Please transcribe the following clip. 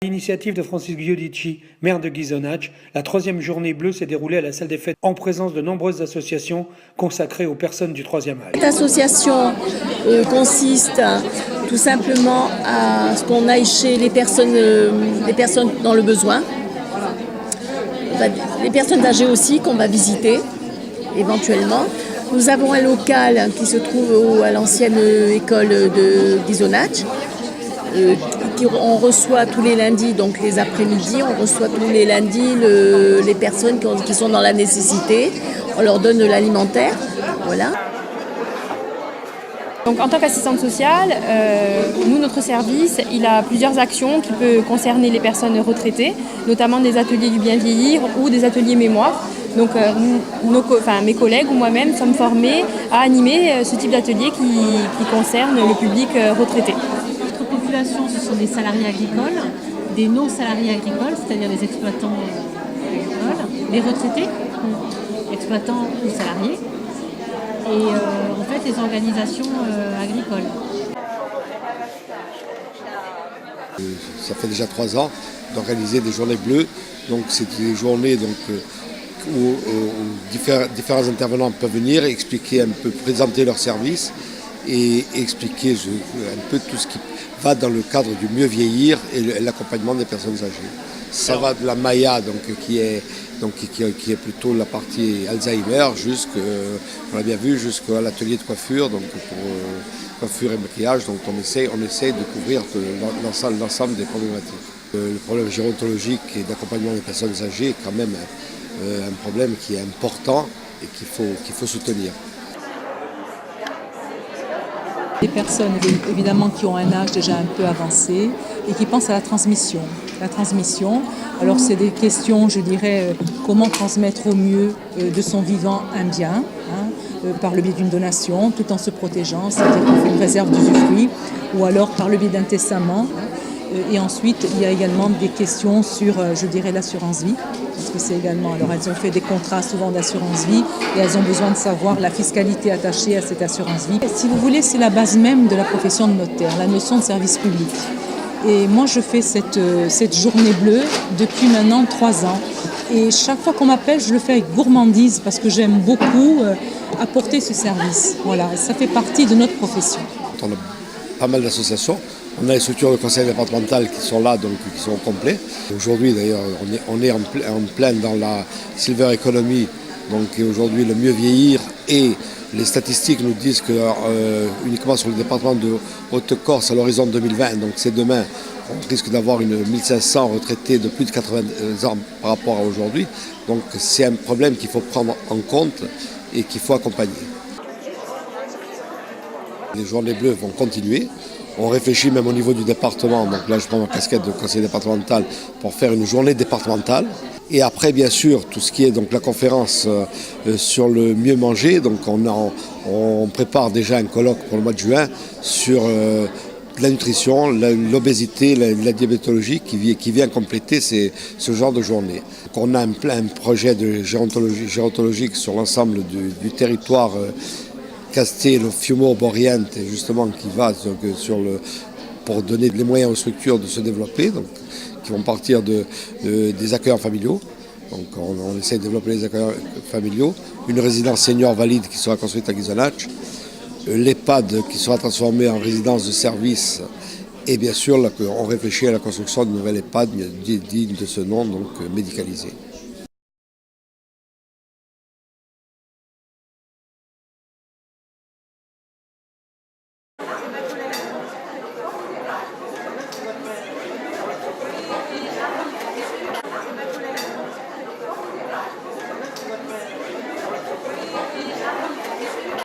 L'initiative de Francis Giudici, maire de Ghisonaccia, la 3e journée bleue s'est déroulée à la salle des fêtes en présence de nombreuses associations consacrées aux personnes du 3e âge. Cette association consiste tout simplement à ce qu'on aille chez les personnes dans le besoin, les personnes âgées aussi qu'on va visiter éventuellement. Nous avons un local qui se trouve à l'ancienne école de Ghisonaccia. On reçoit tous les lundis, donc les après-midi, on reçoit tous les lundis les personnes qui sont dans la nécessité. On leur donne de l'alimentaire, voilà. Donc, en tant qu'assistante sociale, notre service, il a plusieurs actions qui peuvent concerner les personnes retraitées, notamment des ateliers du bien vieillir ou des ateliers mémoire. Donc, mes collègues ou moi-même sommes formés à animer ce type d'atelier qui concerne le public retraité. Notre population, ce sont des salariés agricoles, des non-salariés agricoles, c'est-à-dire les exploitants agricoles, les retraités, exploitants ou salariés, et en fait les organisations agricoles. Ça fait déjà 3 ans d'organiser des journées bleues, donc c'est des journées où différents intervenants peuvent venir expliquer un peu, présenter leurs services et expliquer un peu tout ce qui va dans le cadre du mieux vieillir et l'accompagnement des personnes âgées. Ça va de la Maya, qui est plutôt la partie Alzheimer, on l'a bien vu, jusqu'à l'atelier de coiffure, donc pour coiffure et maquillage. Donc on essaie de couvrir l'ensemble des problématiques. Le problème gérontologique et d'accompagnement des personnes âgées est quand même un problème qui est important et qu'il faut soutenir. Des personnes évidemment qui ont un âge déjà un peu avancé et qui pensent à la transmission. Alors c'est des questions, je dirais, comment transmettre au mieux de son vivant un bien, par le biais d'une donation, tout en se protégeant, c'est-à-dire qu'on fait une réserve d'usufruit, ou alors par le biais d'un testament. Et ensuite, il y a également des questions sur, je dirais, l'assurance vie, parce que c'est également, alors elles ont fait des contrats souvent d'assurance vie et elles ont besoin de savoir la fiscalité attachée à cette assurance vie. Si vous voulez, c'est la base même de la profession de notaire, la notion de service public. Et moi, je fais cette journée bleue depuis maintenant 3 ans. Et chaque fois qu'on m'appelle, je le fais avec gourmandise parce que j'aime beaucoup apporter ce service. Voilà, ça fait partie de notre profession. On a pas mal d'associations. On a les structures de conseil départemental qui sont là, donc qui sont complets. Aujourd'hui, d'ailleurs, on est en plein dans la silver economy, donc aujourd'hui le mieux vieillir, et les statistiques nous disent que uniquement sur le département de Haute-Corse à l'horizon 2020, donc c'est demain, on risque d'avoir 1500 retraités de plus de 80 ans par rapport à aujourd'hui. Donc c'est un problème qu'il faut prendre en compte et qu'il faut accompagner. Les journées bleues vont continuer. On réfléchit même au niveau du département, donc là je prends ma casquette de conseiller départemental pour faire une journée départementale. Et après bien sûr tout ce qui est donc la conférence sur le mieux manger, donc on prépare déjà un colloque pour le mois de juin sur la nutrition, l'obésité, la diabétologie qui vient compléter ce genre de journée. Donc on a un projet de gérontologique sur l'ensemble du territoire Castello, Fiumor, Boriente, justement, qui va pour donner les moyens aux structures de se développer, donc, qui vont partir des accueillants familiaux. Donc on essaie de développer les accueillants familiaux, une résidence senior valide qui sera construite à Ghisonaccia, l'EHPAD qui sera transformé en résidence de service, et bien sûr on réfléchit à la construction d'une nouvelle EHPAD digne de ce nom, donc médicalisée.